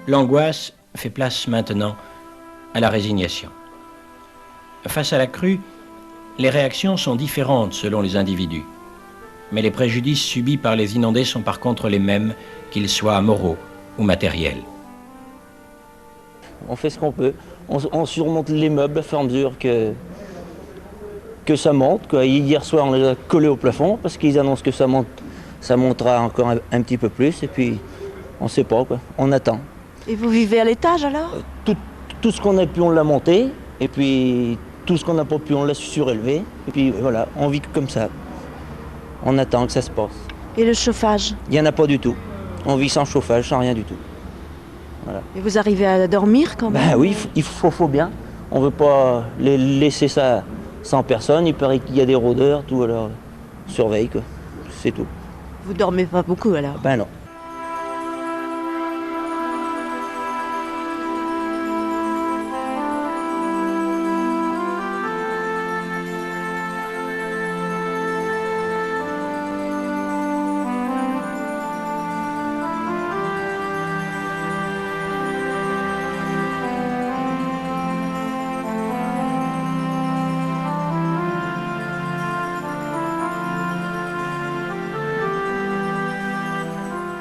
L'angoisse fait place maintenant à la résignation. Face à la crue, les réactions sont différentes selon les individus. Mais les préjudices subis par les inondés sont par contre les mêmes, qu'ils soient moraux ou matériels. On fait ce qu'on peut. On surmonte les meubles à fur et à mesure que ça monte, quoi. Hier soir, on les a collés au plafond parce qu'ils annoncent que ça montera encore un petit peu plus. Et puis, on ne sait pas, quoi. On attend. Et vous vivez à l'étage alors? Tout ce qu'on a pu, on l'a monté. Et puis, tout ce qu'on n'a pas pu, on l'a surélevé. Et puis, voilà, on vit comme ça. On attend que ça se passe. Et le chauffage? Il n'y en a pas du tout. On vit sans chauffage, sans rien du tout. Voilà. Et vous arrivez à dormir quand même? Ben oui, il faut bien. On ne veut pas les laisser ça sans personne. Il paraît qu'il y a des rôdeurs, tout, alors surveille, quoi. C'est tout. Vous dormez pas beaucoup alors? Ben non.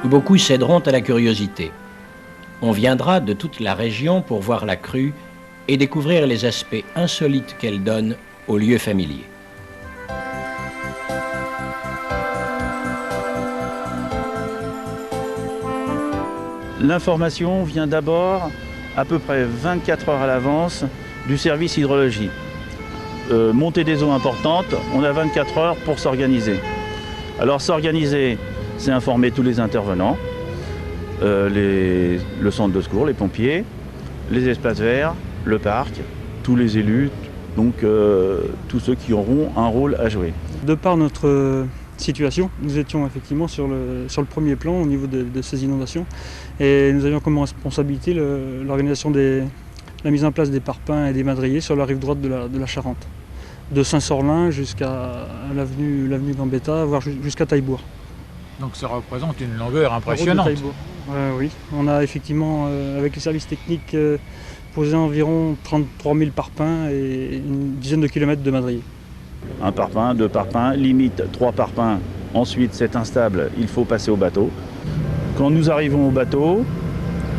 Beaucoup céderont à la curiosité. On viendra de toute la région pour voir la crue et découvrir les aspects insolites qu'elle donne aux lieux familiers. L'information vient d'abord à peu près 24 heures à l'avance du service hydrologie. Montée des eaux importantes, on a 24 heures pour s'organiser. Alors s'organiser, c'est informer tous les intervenants, le centre de secours, les pompiers, les espaces verts, le parc, tous les élus, donc tous ceux qui auront un rôle à jouer. De par notre situation, nous étions effectivement sur le premier plan au niveau de ces inondations et nous avions comme responsabilité l'organisation la mise en place des parpaings et des madriers sur la rive droite de la Charente, de Saint-Sorlin jusqu'à l'avenue Gambetta, voire jusqu'à Taillebourg. Donc ça représente une longueur impressionnante. Oui, on a effectivement, avec les services techniques, posé environ 33 000 parpaings et une dizaine de kilomètres de madriers. Un parpaing, 2 parpaings, limite 3 parpaings. Ensuite, c'est instable, il faut passer au bateau. Quand nous arrivons au bateau,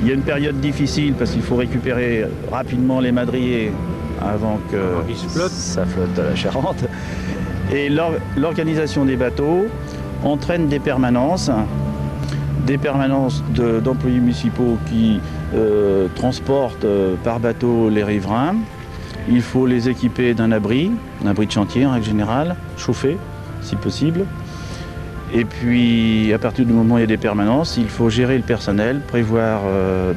il y a une période difficile parce qu'il faut récupérer rapidement les madriers avant que ça flotte à la Charente. Et l'organisation des bateaux entraîne des permanences d'employés municipaux qui transportent par bateau les riverains. Il faut les équiper d'un abri de chantier en règle générale, chauffé si possible. Et puis à partir du moment où il y a des permanences, il faut gérer le personnel, prévoir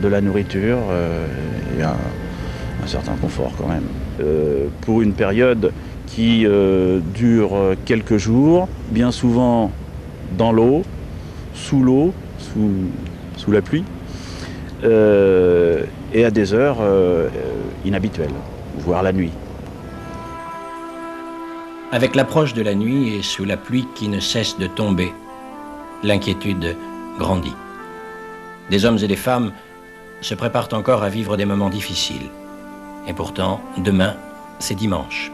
de la nourriture et un certain confort quand même. Pour une période qui dure quelques jours, bien souvent dans l'eau, sous la pluie, et à des heures inhabituelles, voire la nuit. Avec l'approche de la nuit et sous la pluie qui ne cesse de tomber, l'inquiétude grandit. Des hommes et des femmes se préparent encore à vivre des moments difficiles. Et pourtant, demain, c'est dimanche.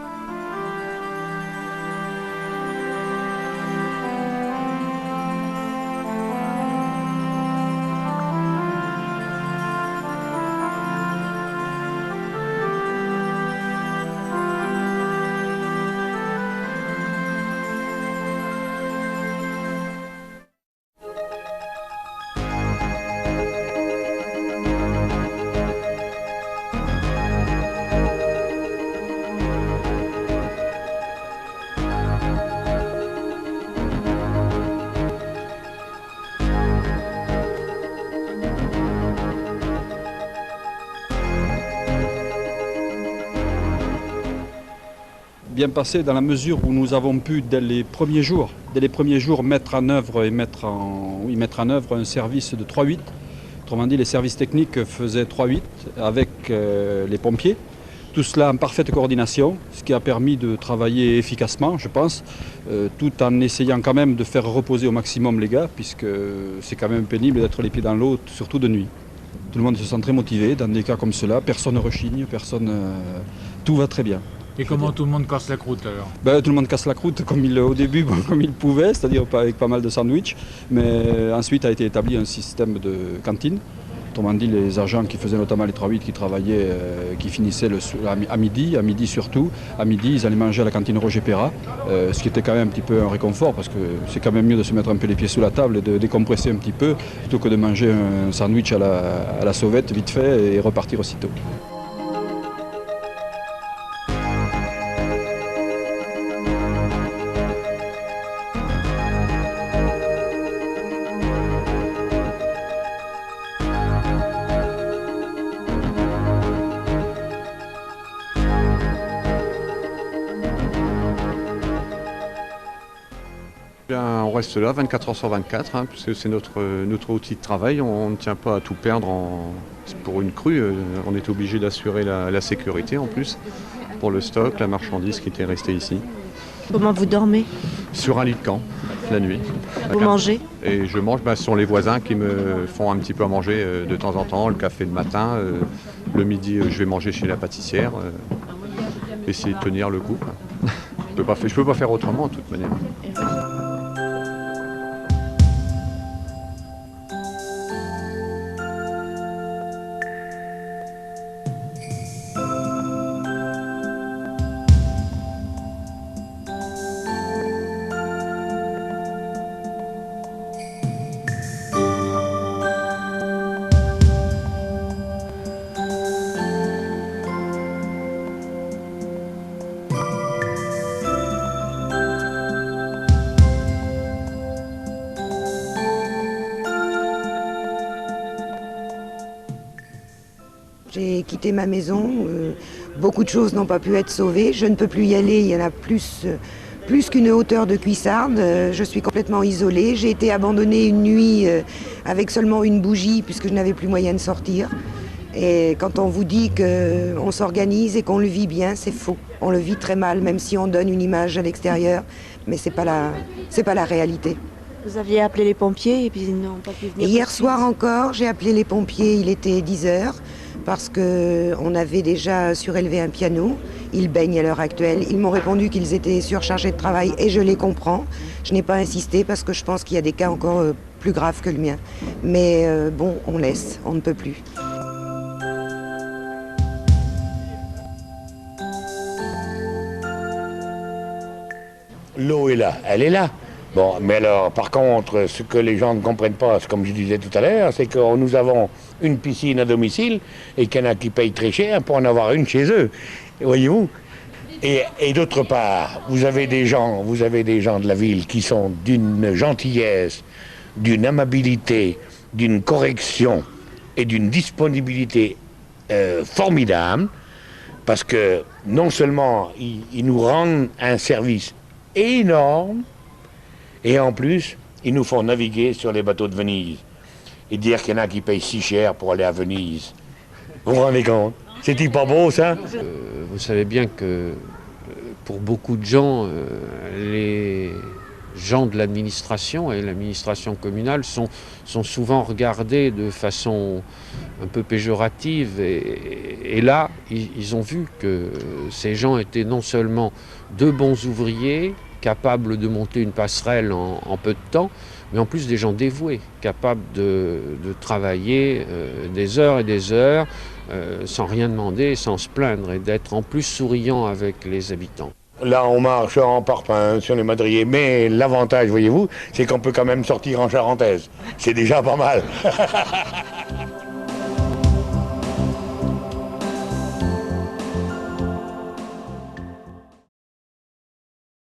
Bien passé dans la mesure où nous avons pu, dès les premiers jours, mettre en œuvre un service de 3-8. Autrement dit, les services techniques faisaient 3-8 avec les pompiers. Tout cela en parfaite coordination, ce qui a permis de travailler efficacement, je pense, tout en essayant quand même de faire reposer au maximum les gars, puisque c'est quand même pénible d'être les pieds dans l'eau, surtout de nuit. Tout le monde se sent très motivé dans des cas comme cela. Personne ne rechigne, tout va très bien. Et comment tout le monde casse la croûte alors? Tout le monde casse la croûte au début comme il pouvait, c'est-à-dire avec pas mal de sandwichs. Mais ensuite a été établi un système de cantine. Autrement dit, les agents qui faisaient notamment les 3-8 qui travaillaient, qui finissaient à midi surtout, à midi ils allaient manger à la cantine Roger Perra, ce qui était quand même un petit peu un réconfort parce que c'est quand même mieux de se mettre un peu les pieds sous la table et de décompresser un petit peu plutôt que de manger un sandwich à la sauvette vite fait et repartir aussitôt. On reste là 24 heures sur 24, puisque c'est notre outil de travail. On ne tient pas à tout perdre pour une crue. On est obligé d'assurer la sécurité en plus pour le stock, la marchandise qui était restée ici. Comment vous dormez? Sur un lit de camp, la nuit. Vous mangez? Et je mange, ce sont les voisins qui me font un petit peu à manger de temps en temps, le café le matin. Le midi, je vais manger chez la pâtissière. Essayer de tenir le coup. Je peux pas faire autrement de toute manière. J'ai quitté ma maison, beaucoup de choses n'ont pas pu être sauvées, je ne peux plus y aller, il y en a plus qu'une hauteur de cuissarde, je suis complètement isolée, j'ai été abandonnée une nuit avec seulement une bougie puisque je n'avais plus moyen de sortir. Et quand on vous dit qu'on s'organise et qu'on le vit bien, c'est faux. On le vit très mal, même si on donne une image à l'extérieur, mais c'est pas la réalité. Vous aviez appelé les pompiers et puis ils n'ont pas pu venir. Hier soir encore, j'ai appelé les pompiers, il était 10h, parce qu'on avait déjà surélevé un piano. Ils baignent à l'heure actuelle. Ils m'ont répondu qu'ils étaient surchargés de travail et je les comprends. Je n'ai pas insisté parce que je pense qu'il y a des cas encore plus graves que le mien. Mais bon, on laisse, on ne peut plus. L'eau est là, elle est là. Bon, mais alors, par contre, ce que les gens ne comprennent pas, comme je disais tout à l'heure, c'est que nous avons une piscine à domicile et qu'il y en a qui payent très cher pour en avoir une chez eux. Voyez-vous ? Et d'autre part, vous avez des gens de la ville qui sont d'une gentillesse, d'une amabilité, d'une correction et d'une disponibilité formidable, parce que non seulement ils nous rendent un service énorme, et en plus, ils nous font naviguer sur les bateaux de Venise. Et dire qu'il y en a qui payent si cher pour aller à Venise. Vous vous rendez compte? C'est-il pas beau, ça? Vous savez bien que pour beaucoup de gens, les gens de l'administration et l'administration communale sont souvent regardés de façon un peu péjorative. Et là, ils ont vu que ces gens étaient non seulement de bons ouvriers, capables de monter une passerelle en peu de temps, mais en plus des gens dévoués, capables de travailler des heures et des heures, sans rien demander, sans se plaindre, et d'être en plus souriant avec les habitants. Là, on marche en parpaing sur les madriers, mais l'avantage, voyez-vous, c'est qu'on peut quand même sortir en charentaise. C'est déjà pas mal.